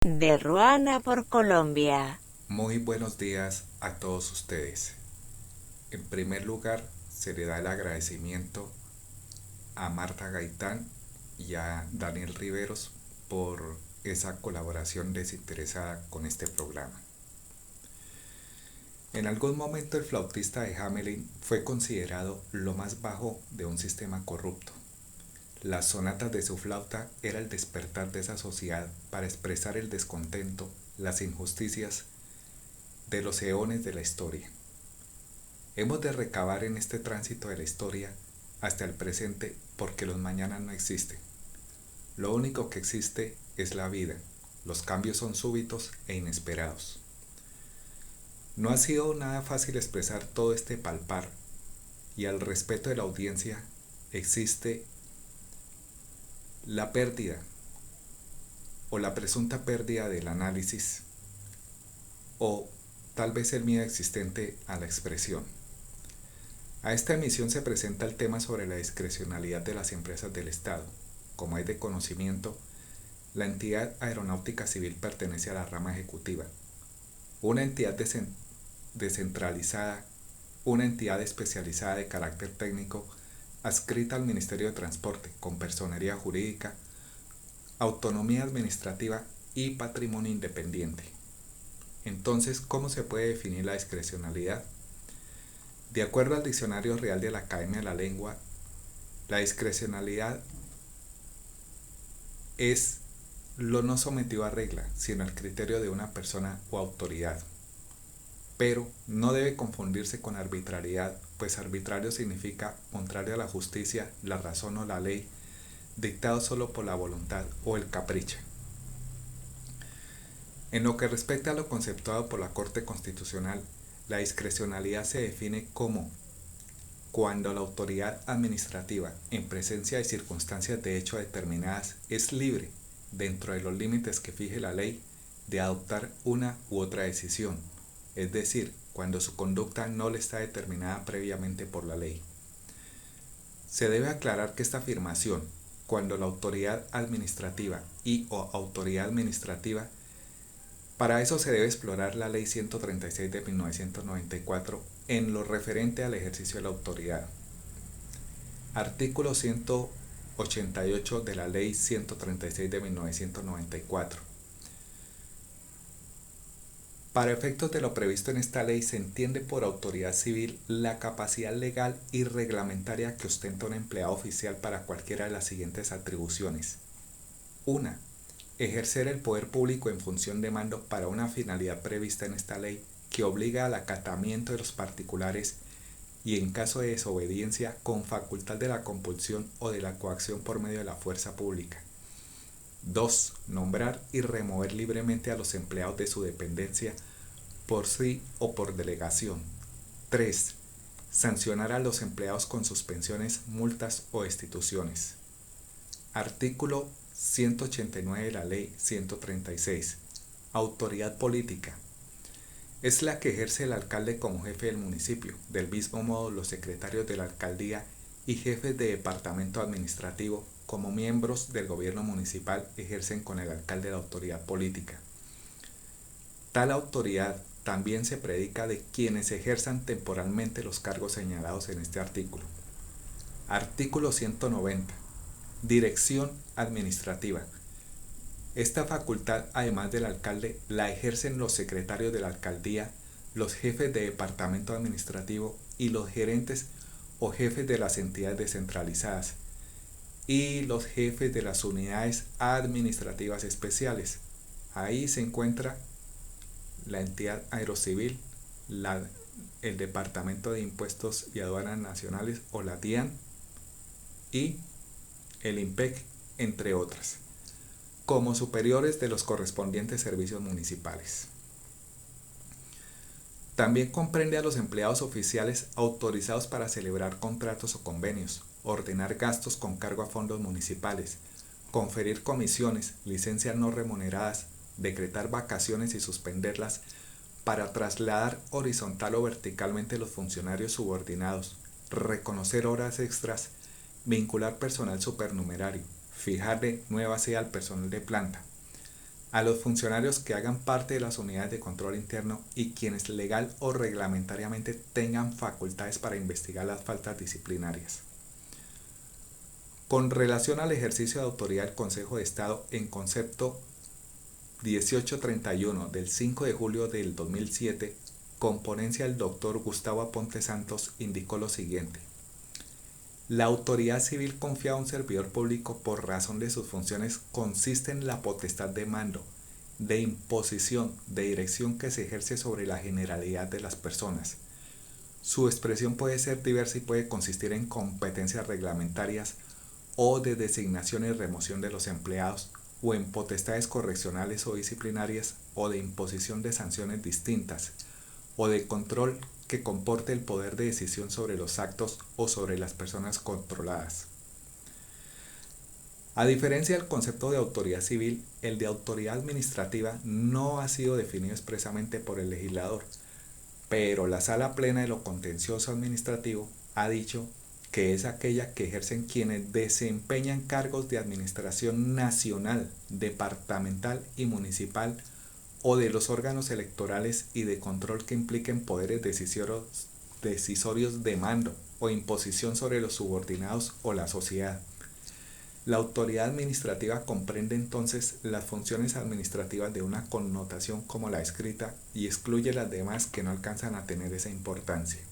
De Ruana por Colombia. Muy buenos días a todos ustedes. En primer lugar, se le da el agradecimiento a Marta Gaitán y a Daniel Riveros por esa colaboración desinteresada con este programa. En algún momento el flautista de Hamelin fue considerado lo más bajo de un sistema corrupto. Las sonatas de su flauta era el despertar de esa sociedad para expresar el descontento, las injusticias de los eones de la historia. Hemos de recabar en este tránsito de la historia hasta el presente porque los mañanas no existen. Lo único que existe es la vida. Los cambios son súbitos e inesperados. No ha sido nada fácil expresar todo este palpar y al respeto de la audiencia existe la pérdida o la presunta pérdida del análisis o tal vez el miedo existente a la expresión. A esta emisión se presenta el tema sobre la discrecionalidad de las empresas del Estado. Como es de conocimiento, la entidad aeronáutica civil pertenece a la rama ejecutiva, una entidad descentralizada, una entidad especializada de carácter técnico adscrita al Ministerio de Transporte con personería jurídica, autonomía administrativa y patrimonio independiente. Entonces, ¿cómo se puede definir la discrecionalidad? De acuerdo al Diccionario Real de la Academia de la Lengua, la discrecionalidad es lo no sometido a regla, sino al criterio de una persona o autoridad. Pero no debe confundirse con arbitrariedad, pues arbitrario significa contrario a la justicia, la razón o la ley, dictado solo por la voluntad o el capricho. En lo que respecta a lo conceptuado por la Corte Constitucional, la discrecionalidad se define como cuando la autoridad administrativa, en presencia de circunstancias de hecho determinadas, es libre, dentro de los límites que fije la ley, de adoptar una u otra decisión, es decir, cuando su conducta no le está determinada previamente por la ley. Se debe aclarar que esta afirmación, cuando la autoridad administrativa y o autoridad administrativa, para eso se debe explorar la Ley 136 de 1994 en lo referente al ejercicio de la autoridad. Artículo 188 de la Ley 136 de 1994. Para efectos de lo previsto en esta ley se entiende por autoridad civil la capacidad legal y reglamentaria que ostenta un empleado oficial para cualquiera de las siguientes atribuciones. 1. Ejercer el poder público en función de mando para una finalidad prevista en esta ley que obliga al acatamiento de los particulares y en caso de desobediencia con facultad de la compulsión o de la coacción por medio de la fuerza pública. 2. Nombrar y remover libremente a los empleados de su dependencia por sí o por delegación. 3. Sancionar a los empleados con suspensiones, multas o destituciones. Artículo 189 de la Ley 136. Autoridad política. Es la que ejerce el alcalde como jefe del municipio. Del mismo modo, los secretarios de la alcaldía y jefes de departamento administrativo, como miembros del gobierno municipal, ejercen con el alcalde la autoridad política. Tal autoridad también se predica de quienes ejerzan temporalmente los cargos señalados en este artículo. Artículo 190. Dirección administrativa. Esta facultad, además del alcalde, la ejercen los secretarios de la alcaldía, los jefes de departamento administrativo y los gerentes o jefes de las entidades descentralizadas y los jefes de las unidades administrativas especiales. Ahí se encuentra la entidad aerocivil, el Departamento de Impuestos y Aduanas Nacionales o la DIAN y el IMPEC, entre otras, como superiores de los correspondientes servicios municipales. También comprende a los empleados oficiales autorizados para celebrar contratos o convenios, ordenar gastos con cargo a fondos municipales, conferir comisiones, licencias no remuneradas, decretar vacaciones y suspenderlas, para trasladar horizontal o verticalmente los funcionarios subordinados, reconocer horas extras, vincular personal supernumerario, fijarle nueva sede al personal de planta, a los funcionarios que hagan parte de las unidades de control interno y quienes legal o reglamentariamente tengan facultades para investigar las faltas disciplinarias. Con relación al ejercicio de autoridad del Consejo de Estado en concepto 1831 del 5 de julio del 2007, con ponencia del doctor Gustavo Aponte Santos, indicó lo siguiente: la autoridad civil confiada a un servidor público por razón de sus funciones consiste en la potestad de mando, de imposición, de dirección que se ejerce sobre la generalidad de las personas. Su expresión puede ser diversa y puede consistir en competencias reglamentarias o de designación y remoción de los empleados, o en potestades correccionales o disciplinarias, o de imposición de sanciones distintas, o de control que comporte el poder de decisión sobre los actos o sobre las personas controladas. A diferencia del concepto de autoridad civil, el de autoridad administrativa no ha sido definido expresamente por el legislador, pero la Sala Plena de lo Contencioso Administrativo ha dicho que es aquella que ejercen quienes desempeñan cargos de administración nacional, departamental y municipal, o de los órganos electorales y de control que impliquen poderes decisorios de mando o imposición sobre los subordinados o la sociedad. La autoridad administrativa comprende entonces las funciones administrativas de una connotación como la escrita y excluye las demás que no alcanzan a tener esa importancia.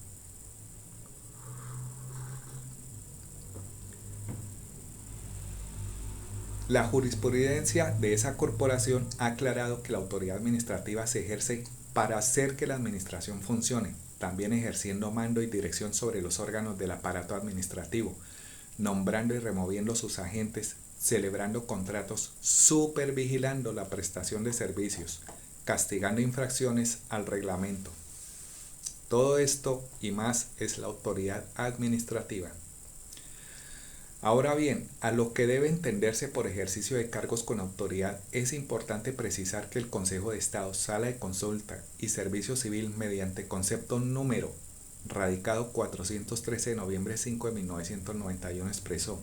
La jurisprudencia de esa corporación ha aclarado que la autoridad administrativa se ejerce para hacer que la administración funcione, también ejerciendo mando y dirección sobre los órganos del aparato administrativo, nombrando y removiendo sus agentes, celebrando contratos, supervigilando la prestación de servicios, castigando infracciones al reglamento. Todo esto y más es la autoridad administrativa. Ahora bien, a lo que debe entenderse por ejercicio de cargos con autoridad, es importante precisar que el Consejo de Estado, Sala de Consulta y Servicio Civil, mediante concepto número radicado 413 de noviembre 5 de 1991, expresó: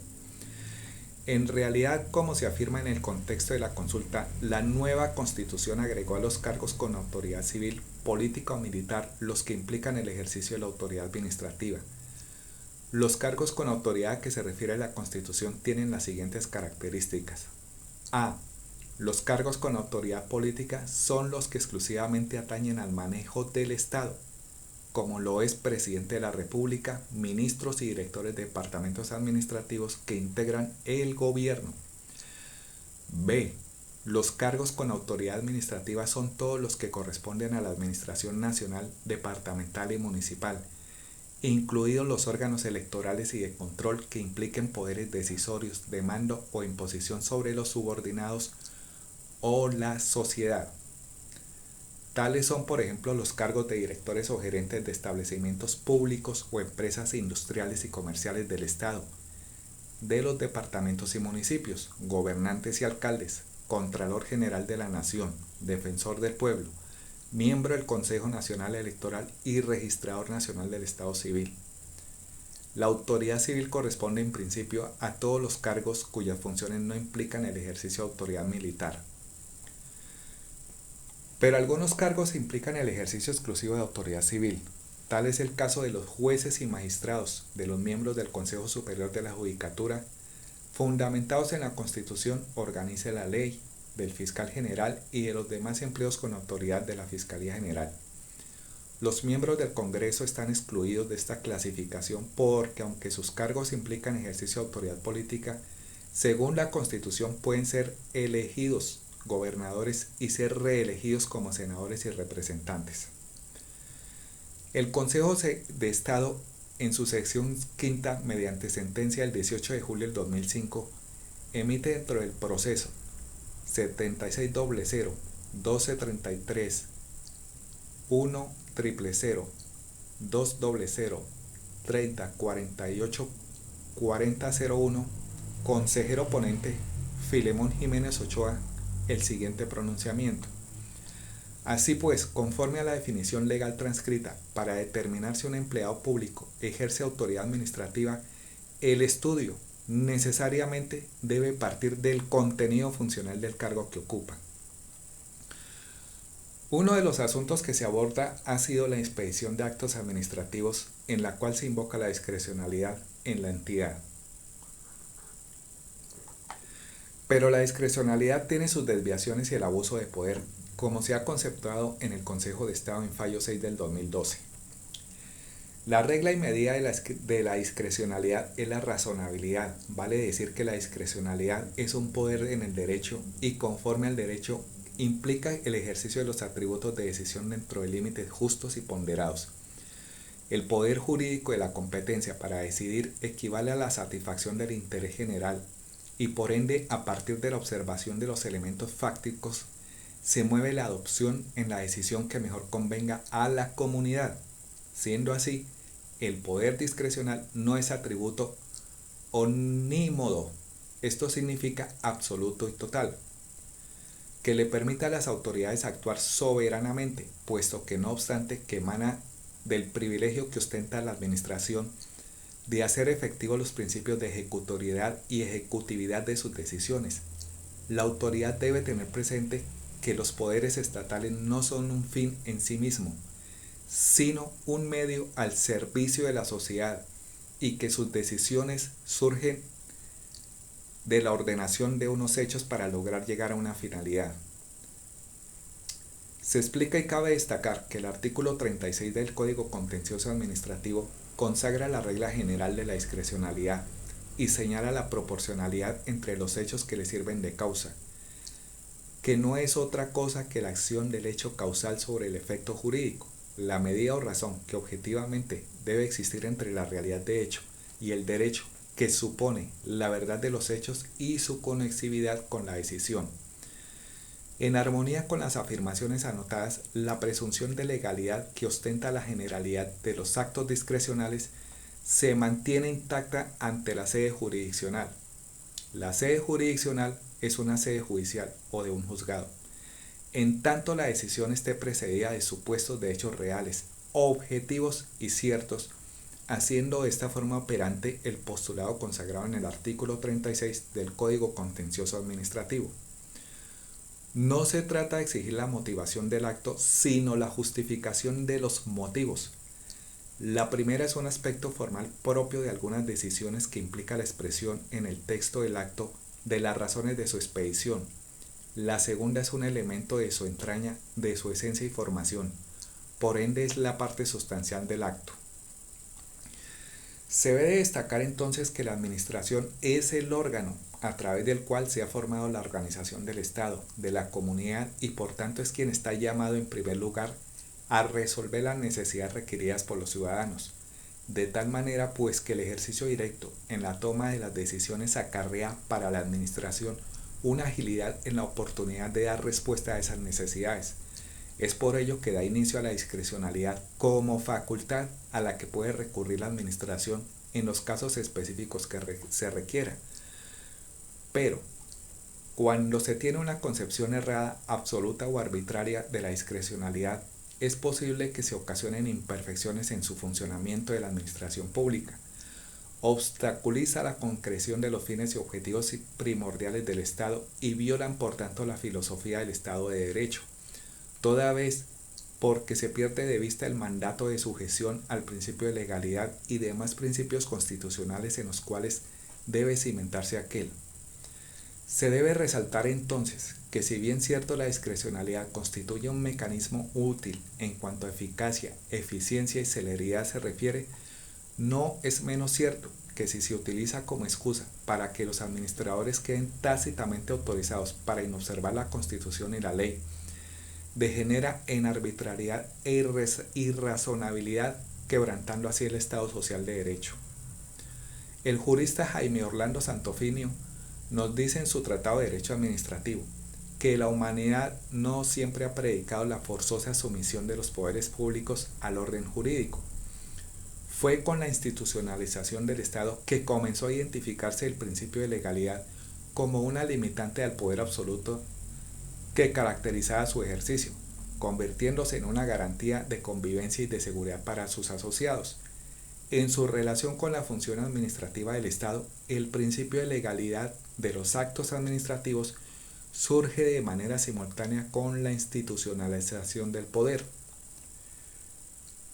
en realidad, como se afirma en el contexto de la consulta, la nueva Constitución agregó a los cargos con autoridad civil, política o militar los que implican el ejercicio de la autoridad administrativa. Los cargos con autoridad a que se refiere la Constitución tienen las siguientes características. A. Los cargos con autoridad política son los que exclusivamente atañen al manejo del Estado, como lo es presidente de la República, ministros y directores de departamentos administrativos que integran el gobierno. B. Los cargos con autoridad administrativa son todos los que corresponden a la administración nacional, departamental y municipal, incluidos los órganos electorales y de control que impliquen poderes decisorios de mando o imposición sobre los subordinados o la sociedad. Tales son, por ejemplo, los cargos de directores o gerentes de establecimientos públicos o empresas industriales y comerciales del Estado, de los departamentos y municipios, gobernantes y alcaldes, Contralor General de la Nación, Defensor del Pueblo, miembro del Consejo Nacional Electoral y Registrador Nacional del Estado Civil. La autoridad civil corresponde en principio a todos los cargos cuyas funciones no implican el ejercicio de autoridad militar. Pero algunos cargos implican el ejercicio exclusivo de autoridad civil. Tal es el caso de los jueces y magistrados, de los miembros del Consejo Superior de la Judicatura, fundamentados en la Constitución, organice la ley, del fiscal general y de los demás empleos con autoridad de la Fiscalía General. Los miembros del Congreso están excluidos de esta clasificación porque, aunque sus cargos implican ejercicio de autoridad política, según la Constitución pueden ser elegidos gobernadores y ser reelegidos como senadores y representantes. El Consejo de Estado, en su sección quinta, mediante sentencia del 18 de julio del 2005, emite dentro del proceso 7600 1233 1000 200 30 48 4001, consejero ponente Filemón Jiménez Ochoa, el siguiente pronunciamiento. Así pues, conforme a la definición legal transcrita, para determinar si un empleado público ejerce autoridad administrativa, el estudio necesariamente debe partir del contenido funcional del cargo que ocupa. Uno de los asuntos que se aborda ha sido la expedición de actos administrativos en la cual se invoca la discrecionalidad en la entidad. Pero la discrecionalidad tiene sus desviaciones y el abuso de poder, como se ha conceptuado en el Consejo de Estado en Fallo 6 del 2012. La regla y medida de la discrecionalidad es la razonabilidad. Vale decir que la discrecionalidad es un poder en el derecho y conforme al derecho implica el ejercicio de los atributos de decisión dentro de límites justos y ponderados. El poder jurídico de la competencia para decidir equivale a la satisfacción del interés general y por ende a partir de la observación de los elementos fácticos se mueve la adopción en la decisión que mejor convenga a la comunidad. Siendo así, el poder discrecional no es atributo onímodo. Esto significa absoluto y total, que le permita a las autoridades actuar soberanamente, puesto que no obstante que emana del privilegio que ostenta la administración de hacer efectivos los principios de ejecutoriedad y ejecutividad de sus decisiones. La autoridad debe tener presente que los poderes estatales no son un fin en sí mismo, sino un medio al servicio de la sociedad y que sus decisiones surgen de la ordenación de unos hechos para lograr llegar a una finalidad. Se explica y cabe destacar que el artículo 36 del Código Contencioso Administrativo consagra la regla general de la discrecionalidad y señala la proporcionalidad entre los hechos que le sirven de causa, que no es otra cosa que la acción del hecho causal sobre el efecto jurídico, la medida o razón que objetivamente debe existir entre la realidad de hecho y el derecho que supone la verdad de los hechos y su conexividad con la decisión. En armonía con las afirmaciones anotadas, la presunción de legalidad que ostenta la generalidad de los actos discrecionales se mantiene intacta ante la sede jurisdiccional. La sede jurisdiccional es una sede judicial o de un juzgado, en tanto la decisión esté precedida de supuestos de hechos reales, objetivos y ciertos, haciendo de esta forma operante el postulado consagrado en el artículo 36 del Código Contencioso Administrativo. No se trata de exigir la motivación del acto, sino la justificación de los motivos. La primera es un aspecto formal propio de algunas decisiones que implica la expresión en el texto del acto de las razones de su expedición. La segunda es un elemento de su entraña, de su esencia y formación. Por ende es la parte sustancial del acto. Se debe destacar entonces que la administración es el órgano a través del cual se ha formado la organización del Estado, de la comunidad y por tanto es quien está llamado en primer lugar a resolver las necesidades requeridas por los ciudadanos. De tal manera pues que el ejercicio directo en la toma de las decisiones acarrea para la administración una agilidad en la oportunidad de dar respuesta a esas necesidades. Es por ello que da inicio a la discrecionalidad como facultad a la que puede recurrir la administración en los casos específicos que se requiera. Pero, cuando se tiene una concepción errada, absoluta o arbitraria de la discrecionalidad, es posible que se ocasionen imperfecciones en su funcionamiento de la administración pública. Obstaculiza la concreción de los fines y objetivos primordiales del Estado y violan por tanto la filosofía del Estado de Derecho, toda vez porque se pierde de vista el mandato de sujeción al principio de legalidad y demás principios constitucionales en los cuales debe cimentarse aquel. Se debe resaltar entonces que si bien cierto la discrecionalidad constituye un mecanismo útil en cuanto a eficacia, eficiencia y celeridad se refiere, no es menos cierto que si se utiliza como excusa para que los administradores queden tácitamente autorizados para inobservar la Constitución y la ley, degenera en arbitrariedad e irrazonabilidad, quebrantando así el Estado social de derecho. El jurista Jaime Orlando Santofinio nos dice en su Tratado de Derecho Administrativo que la humanidad no siempre ha predicado la forzosa sumisión de los poderes públicos al orden jurídico. Fue con la institucionalización del Estado que comenzó a identificarse el principio de legalidad como una limitante al poder absoluto que caracterizaba su ejercicio, convirtiéndose en una garantía de convivencia y de seguridad para sus asociados. En su relación con la función administrativa del Estado, el principio de legalidad de los actos administrativos surge de manera simultánea con la institucionalización del poder.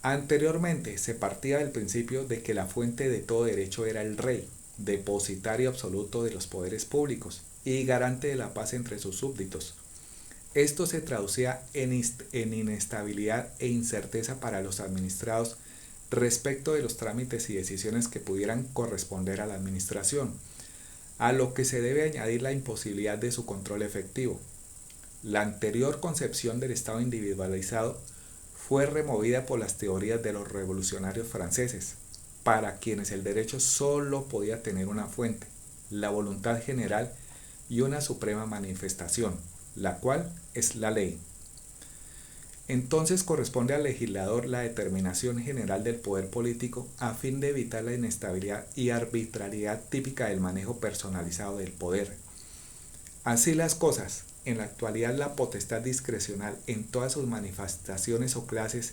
Anteriormente se partía del principio de que la fuente de todo derecho era el rey, depositario absoluto de los poderes públicos y garante de la paz entre sus súbditos. Esto se traducía en inestabilidad e incerteza para los administrados respecto de los trámites y decisiones que pudieran corresponder a la administración, a lo que se debe añadir la imposibilidad de su control efectivo. La anterior concepción del Estado individualizado fue removida por las teorías de los revolucionarios franceses, para quienes el derecho solo podía tener una fuente, la voluntad general y una suprema manifestación, la cual es la ley. Entonces corresponde al legislador la determinación general del poder político a fin de evitar la inestabilidad y arbitrariedad típica del manejo personalizado del poder. Así las cosas, en la actualidad la potestad discrecional en todas sus manifestaciones o clases,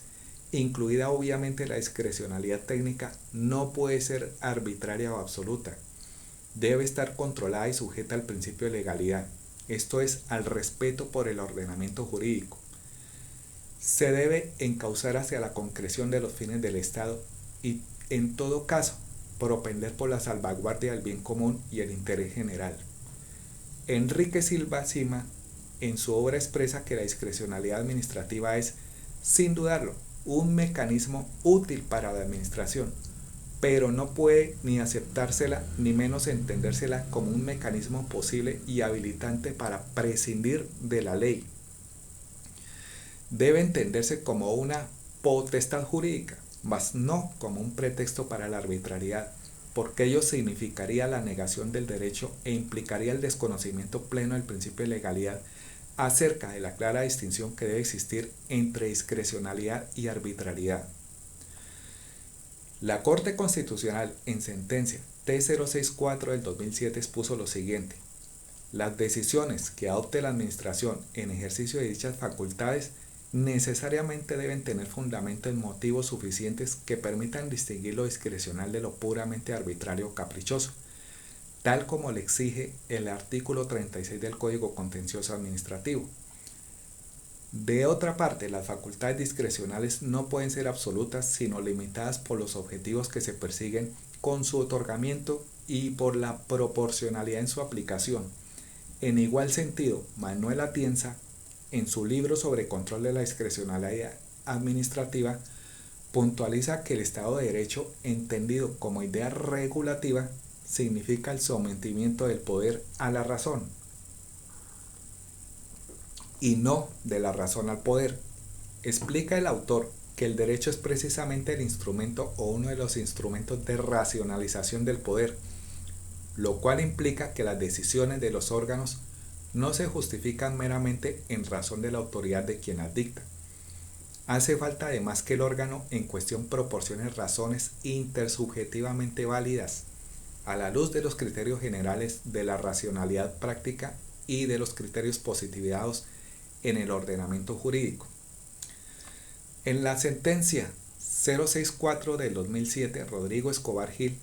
incluida obviamente la discrecionalidad técnica, no puede ser arbitraria o absoluta. Debe estar controlada y sujeta al principio de legalidad, esto es, al respeto por el ordenamiento jurídico. Se debe encauzar hacia la concreción de los fines del Estado y, en todo caso, propender por la salvaguardia del bien común y el interés general. Enrique Silva Cima, en su obra expresa que la discrecionalidad administrativa es, sin dudarlo, un mecanismo útil para la administración, pero no puede ni aceptársela ni menos entendérsela como un mecanismo posible y habilitante para prescindir de la ley. Debe entenderse como una potestad jurídica, mas no como un pretexto para la arbitrariedad, porque ello significaría la negación del derecho e implicaría el desconocimiento pleno del principio de legalidad acerca de la clara distinción que debe existir entre discrecionalidad y arbitrariedad. La Corte Constitucional, en sentencia T064 del 2007, expuso lo siguiente: las decisiones que adopte la Administración en ejercicio de dichas facultades necesariamente deben tener fundamento en motivos suficientes que permitan distinguir lo discrecional de lo puramente arbitrario o caprichoso, tal como le exige el artículo 36 del Código Contencioso Administrativo. De otra parte, las facultades discrecionales no pueden ser absolutas, sino limitadas por los objetivos que se persiguen con su otorgamiento y por la proporcionalidad en su aplicación. En igual sentido, Manuel Atienza, en su libro sobre control de la discrecionalidad administrativa, puntualiza que el Estado de Derecho, entendido como idea regulativa, significa el sometimiento del poder a la razón y no de la razón al poder. Explica el autor que el derecho es precisamente el instrumento o uno de los instrumentos de racionalización del poder, lo cual implica que las decisiones de los órganos no se justifican meramente en razón de la autoridad de quien las dicta. Hace falta además que el órgano en cuestión proporcione razones intersubjetivamente válidas a la luz de los criterios generales de la racionalidad práctica y de los criterios positivados en el ordenamiento jurídico. En la sentencia 064 del 2007, Rodrigo Escobar Gil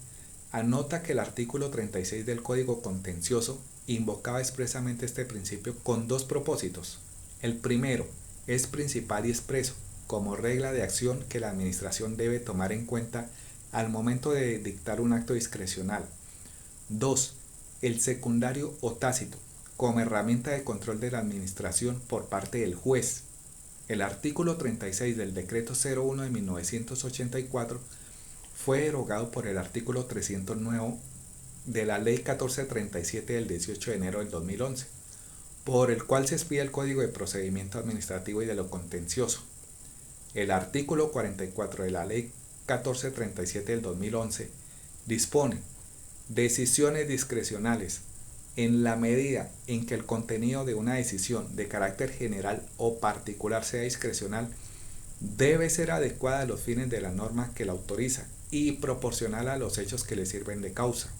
anota que el artículo 36 del Código Contencioso invocaba expresamente este principio con dos propósitos. El primero es principal y expreso, como regla de acción que la Administración debe tomar en cuenta al momento de dictar un acto discrecional. 2. El secundario o tácito, como herramienta de control de la Administración por parte del juez. El artículo 36 del Decreto 01 de 1984 fue derogado por el artículo 309 de la Ley 1437 del 18 de enero del 2011, por el cual se expide el Código de Procedimiento Administrativo y de lo Contencioso. El artículo 44 de la Ley 1437 del 2011 dispone decisiones discrecionales en la medida en que el contenido de una decisión de carácter general o particular sea discrecional, debe ser adecuada a los fines de la norma que la autoriza y proporcional a los hechos que le sirven de causa.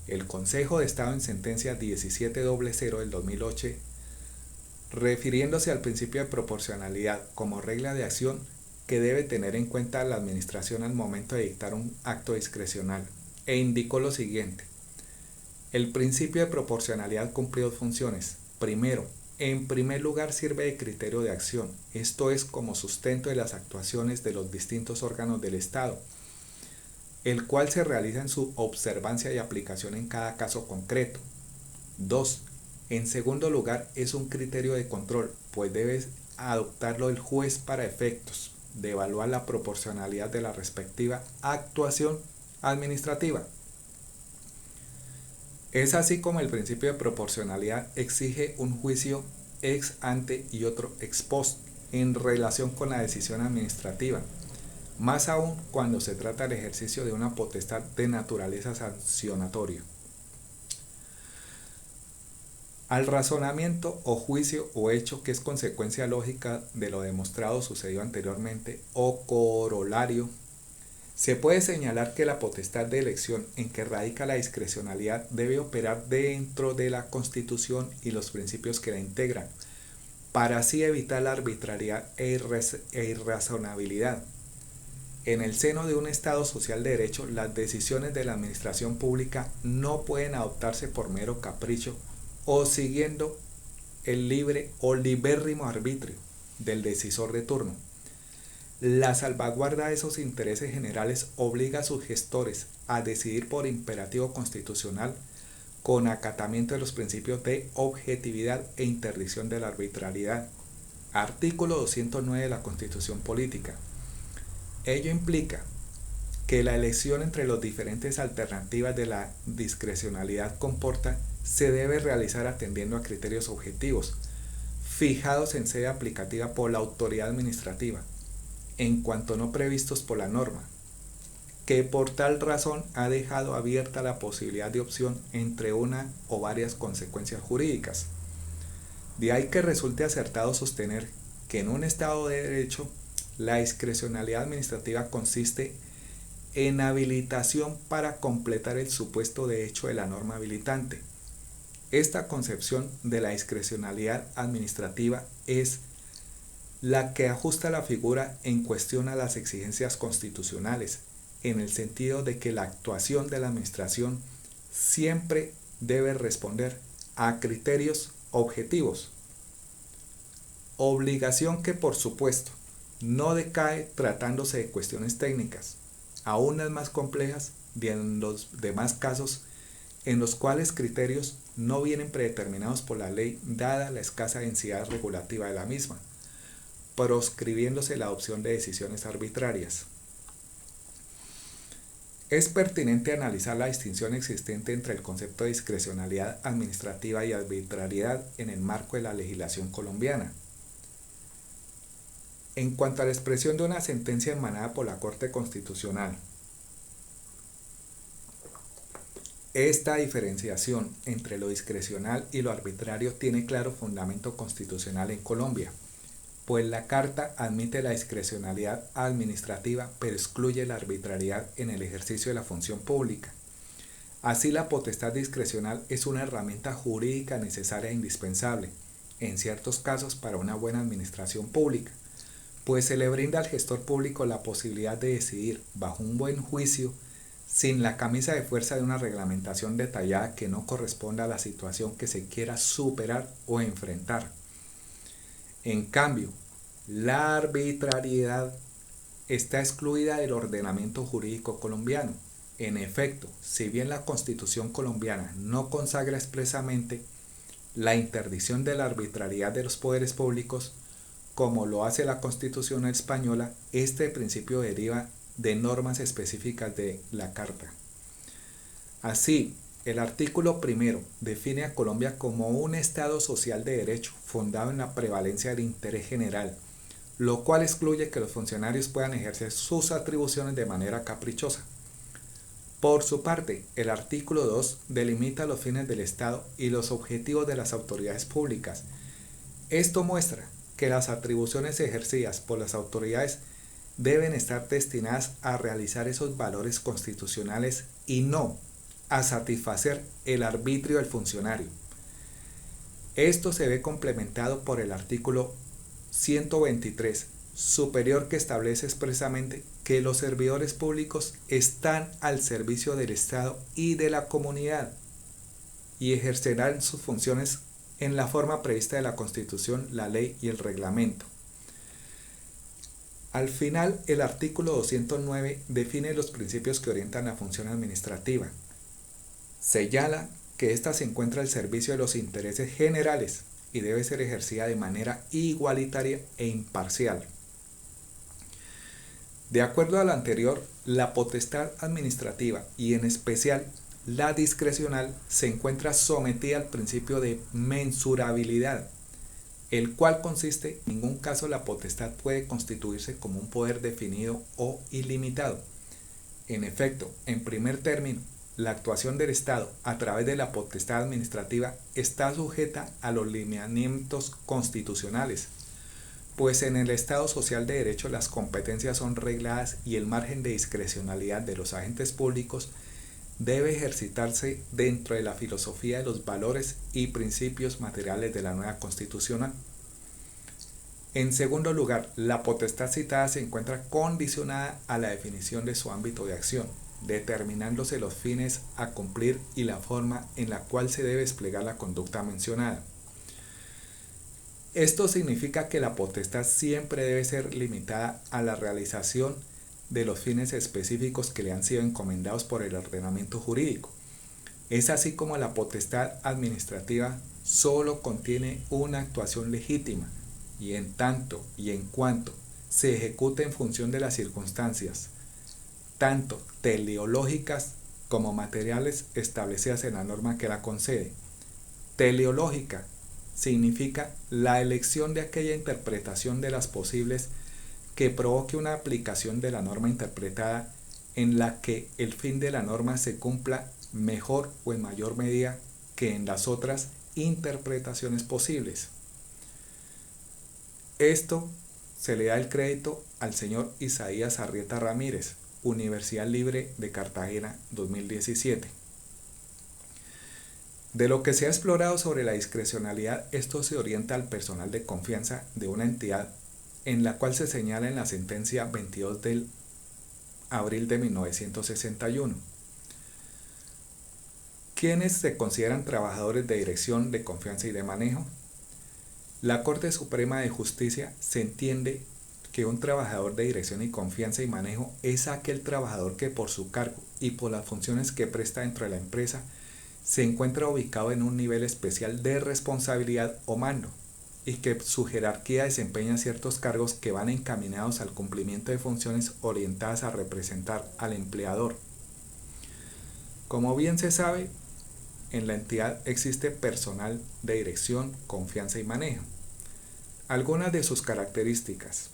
El Consejo de Estado en sentencia 1700 del 2008, refiriéndose al principio de proporcionalidad como regla de acción que debe tener en cuenta la Administración al momento de dictar un acto discrecional, indicó lo siguiente: el principio de proporcionalidad cumple dos funciones: Primero, en primer lugar sirve de criterio de acción, esto es como sustento de las actuaciones de los distintos órganos del Estado, el cual se realiza en su observancia y aplicación en cada caso concreto. 2. En segundo lugar, es un criterio de control, pues debe adoptarlo el juez para efectos de evaluar la proporcionalidad de la respectiva actuación administrativa. Es así como el principio de proporcionalidad exige un juicio ex ante y otro ex post en relación con la decisión administrativa, más aún cuando se trata del ejercicio de una potestad de naturaleza sancionatoria. Al razonamiento o juicio o hecho que es consecuencia lógica de lo demostrado sucedido anteriormente o corolario, se puede señalar que la potestad de elección en que radica la discrecionalidad debe operar dentro de la Constitución y los principios que la integran, para así evitar la arbitrariedad e irrazonabilidad. En el seno de un Estado social de derecho, las decisiones de la administración pública no pueden adoptarse por mero capricho o siguiendo el libre o libérrimo arbitrio del decisor de turno. La salvaguarda de esos intereses generales obliga a sus gestores a decidir por imperativo constitucional con acatamiento de los principios de objetividad e interdicción de la arbitrariedad. Artículo 209 de la Constitución Política. Ello implica que la elección entre las diferentes alternativas de la discrecionalidad comporta se debe realizar atendiendo a criterios objetivos, fijados en sede aplicativa por la autoridad administrativa, en cuanto no previstos por la norma, que por tal razón ha dejado abierta la posibilidad de opción entre una o varias consecuencias jurídicas. De ahí que resulte acertado sostener que en un Estado de Derecho la discrecionalidad administrativa consiste en habilitación para completar el supuesto de hecho de la norma habilitante. Esta concepción de la discrecionalidad administrativa es la que ajusta la figura en cuestión a las exigencias constitucionales, en el sentido de que la actuación de la administración siempre debe responder a criterios objetivos. Obligación que, por supuesto, no decae tratándose de cuestiones técnicas, aún las más complejas de en los demás casos en los cuales criterios no vienen predeterminados por la ley dada la escasa densidad regulativa de la misma, proscribiéndose la adopción de decisiones arbitrarias. Es pertinente analizar la distinción existente entre el concepto de discrecionalidad administrativa y arbitrariedad en el marco de la legislación colombiana. En cuanto a la expresión de una sentencia emanada por la Corte Constitucional, esta diferenciación entre lo discrecional y lo arbitrario tiene claro fundamento constitucional en Colombia, pues la Carta admite la discrecionalidad administrativa pero excluye la arbitrariedad en el ejercicio de la función pública. Así, la potestad discrecional es una herramienta jurídica necesaria e indispensable, en ciertos casos, para una buena administración pública, pues se le brinda al gestor público la posibilidad de decidir, bajo un buen juicio, sin la camisa de fuerza de una reglamentación detallada que no corresponda a la situación que se quiera superar o enfrentar. En cambio, la arbitrariedad está excluida del ordenamiento jurídico colombiano. En efecto, si bien la Constitución colombiana no consagra expresamente la interdicción de la arbitrariedad de los poderes públicos, como lo hace la Constitución española, este principio deriva de normas específicas de la Carta. Así, el artículo 1 define a Colombia como un Estado social de derecho fundado en la prevalencia del interés general, lo cual excluye que los funcionarios puedan ejercer sus atribuciones de manera caprichosa. Por su parte, el artículo 2 delimita los fines del Estado y los objetivos de las autoridades públicas. Esto muestra que las atribuciones ejercidas por las autoridades deben estar destinadas a realizar esos valores constitucionales y no a satisfacer el arbitrio del funcionario. Esto se ve complementado por el artículo 123 superior, que establece expresamente que los servidores públicos están al servicio del Estado y de la comunidad y ejercerán sus funciones en la forma prevista de la Constitución, la ley y el reglamento. Al final, el artículo 209 define los principios que orientan la función administrativa. Señala que ésta se encuentra al servicio de los intereses generales y debe ser ejercida de manera igualitaria e imparcial. De acuerdo a lo anterior, la potestad administrativa y en especial la discrecional se encuentra sometida al principio de mensurabilidad, el cual consiste en ningún caso la potestad puede constituirse como un poder definido o ilimitado. En efecto, en primer término, la actuación del Estado a través de la potestad administrativa está sujeta a los lineamientos constitucionales, pues en el Estado social de derecho las competencias son regladas y el margen de discrecionalidad de los agentes públicos debe ejercitarse dentro de la filosofía de los valores y principios materiales de la nueva Constitución. En segundo lugar, la potestad citada se encuentra condicionada a la definición de su ámbito de acción, determinándose los fines a cumplir y la forma en la cual se debe desplegar la conducta mencionada. Esto significa que la potestad siempre debe ser limitada a la realización de los fines específicos que le han sido encomendados por el ordenamiento jurídico. Es así como la potestad administrativa solo contiene una actuación legítima y en tanto y en cuanto se ejecute en función de las circunstancias, tanto teleológicas como materiales establecidas en la norma que la concede. Teleológica significa la elección de aquella interpretación de las posibles que provoque una aplicación de la norma interpretada en la que el fin de la norma se cumpla mejor o en mayor medida que en las otras interpretaciones posibles. Esto se le da el crédito al señor Isaías Arrieta Ramírez, Universidad Libre de Cartagena, 2017. De lo que se ha explorado sobre la discrecionalidad, esto se orienta al personal de confianza de una entidad, en la cual se señala en la sentencia 22 de abril de 1961. ¿Quiénes se consideran trabajadores de dirección, de confianza y de manejo? La Corte Suprema de Justicia se entiende que un trabajador de dirección y confianza y manejo es aquel trabajador que por su cargo y por las funciones que presta dentro de la empresa se encuentra ubicado en un nivel especial de responsabilidad o mando y que su jerarquía desempeña ciertos cargos que van encaminados al cumplimiento de funciones orientadas a representar al empleador. Como bien se sabe, en la entidad existe personal de dirección, confianza y manejo. Algunas de sus características.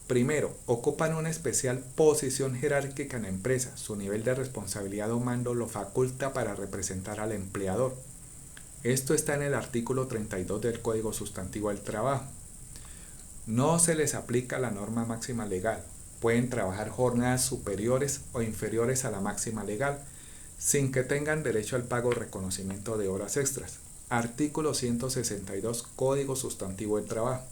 Primero, ocupan una especial posición jerárquica en la empresa. Su nivel de responsabilidad o mando lo faculta para representar al empleador. Esto está en el artículo 32 del Código Sustantivo del Trabajo. No se les aplica la norma máxima legal. Pueden trabajar jornadas superiores o inferiores a la máxima legal, sin que tengan derecho al pago o reconocimiento de horas extras. Artículo 162, Código Sustantivo del Trabajo.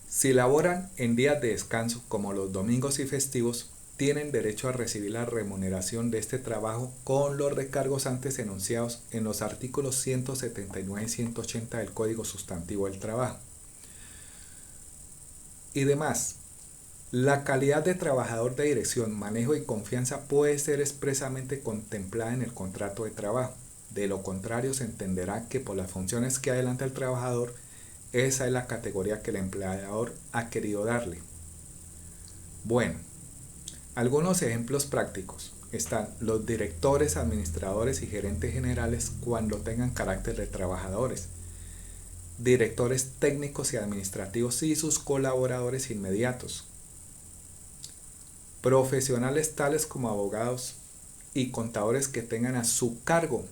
Si laboran en días de descanso como los domingos y festivos, tienen derecho a recibir la remuneración de este trabajo con los recargos antes enunciados en los artículos 179 y 180 del Código Sustantivo del Trabajo. Y demás, la calidad de trabajador de dirección, manejo y confianza puede ser expresamente contemplada en el contrato de trabajo. De lo contrario, se entenderá que por las funciones que adelanta el trabajador, esa es la categoría que el empleador ha querido darle. Bueno, algunos ejemplos prácticos están los directores, administradores y gerentes generales cuando tengan carácter de trabajadores, directores técnicos y administrativos y sus colaboradores inmediatos, profesionales tales como abogados y contadores que tengan a su cargo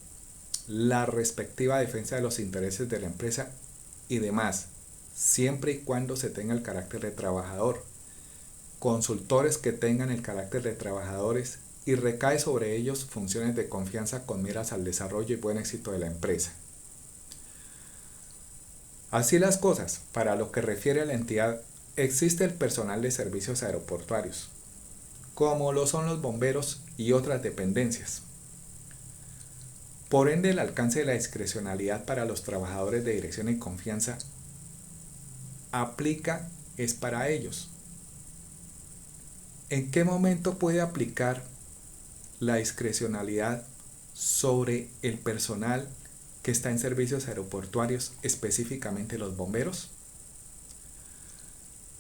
la respectiva defensa de los intereses de la empresa y demás, siempre y cuando se tenga el carácter de trabajador, consultores que tengan el carácter de trabajadores y recae sobre ellos funciones de confianza con miras al desarrollo y buen éxito de la empresa. Así las cosas, para lo que refiere a la entidad, existe el personal de servicios aeroportuarios, como lo son los bomberos y otras dependencias. Por ende, el alcance de la discrecionalidad para los trabajadores de dirección y confianza aplica es para ellos. ¿En qué momento puede aplicar la discrecionalidad sobre el personal que está en servicios aeroportuarios, específicamente los bomberos?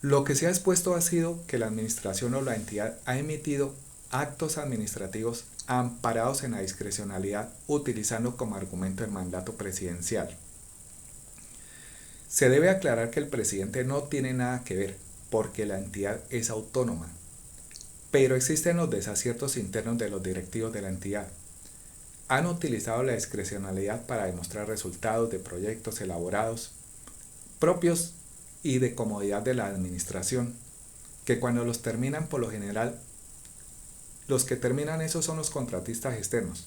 Lo que se ha expuesto ha sido que la administración o la entidad ha emitido actos administrativos amparados en la discrecionalidad utilizando como argumento el mandato presidencial. Se debe aclarar que el presidente no tiene nada que ver porque la entidad es autónoma, pero existen los desaciertos internos de los directivos de la entidad. Han utilizado la discrecionalidad para demostrar resultados de proyectos elaborados propios y de comodidad de la administración, que cuando los terminan por lo general, los que terminan esos son los contratistas externos.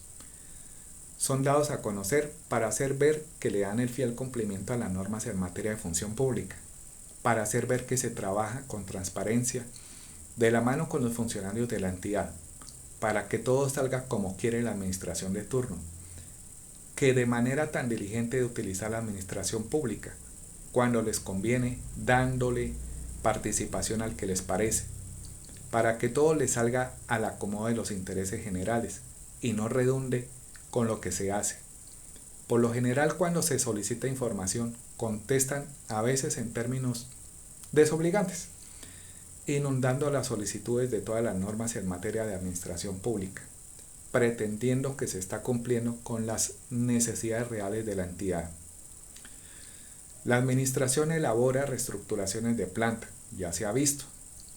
Son dados a conocer para hacer ver que le dan el fiel cumplimiento a las normas en materia de función pública, para hacer ver que se trabaja con transparencia, de la mano con los funcionarios de la entidad, para que todo salga como quiere la administración de turno, que de manera tan diligente de utilizar la administración pública, cuando les conviene, dándole participación al que les parece, para que todo les salga al acomodo de los intereses generales y no redunde con lo que se hace. Por lo general, cuando se solicita información, contestan a veces en términos desobligantes, inundando las solicitudes de todas las normas en materia de administración pública, pretendiendo que se está cumpliendo con las necesidades reales de la entidad. La administración elabora reestructuraciones de planta, ya se ha visto,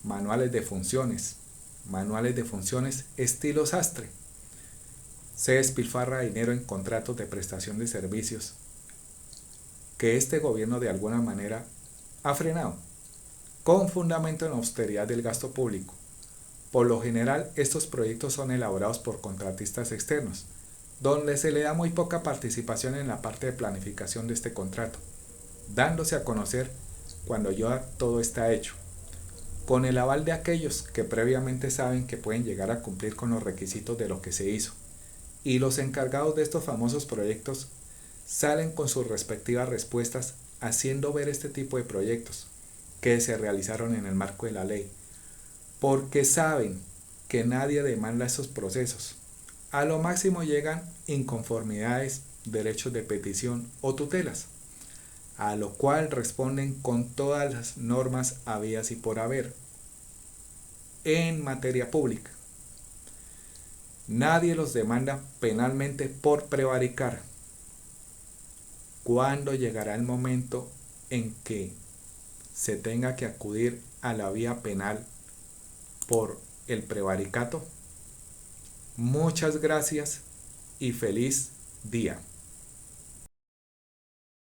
manuales de funciones estilo sastre. Se despilfarra dinero en contratos de prestación de servicios que este gobierno de alguna manera ha frenado, con fundamento en la austeridad del gasto público. Por lo general, estos proyectos son elaborados por contratistas externos, donde se le da muy poca participación en la parte de planificación de este contrato, dándose a conocer cuando ya todo está hecho, con el aval de aquellos que previamente saben que pueden llegar a cumplir con los requisitos de lo que se hizo, y los encargados de estos famosos proyectos salen con sus respectivas respuestas haciendo ver este tipo de proyectos que se realizaron en el marco de la ley, porque saben que nadie demanda esos procesos. A lo máximo llegan inconformidades, derechos de petición o tutelas, a lo cual responden con todas las normas habidas y por haber en materia pública. Nadie los demanda penalmente por prevaricar. ¿Cuándo llegará el momento en que se tenga que acudir a la vía penal por el prevaricato? Muchas gracias y feliz día.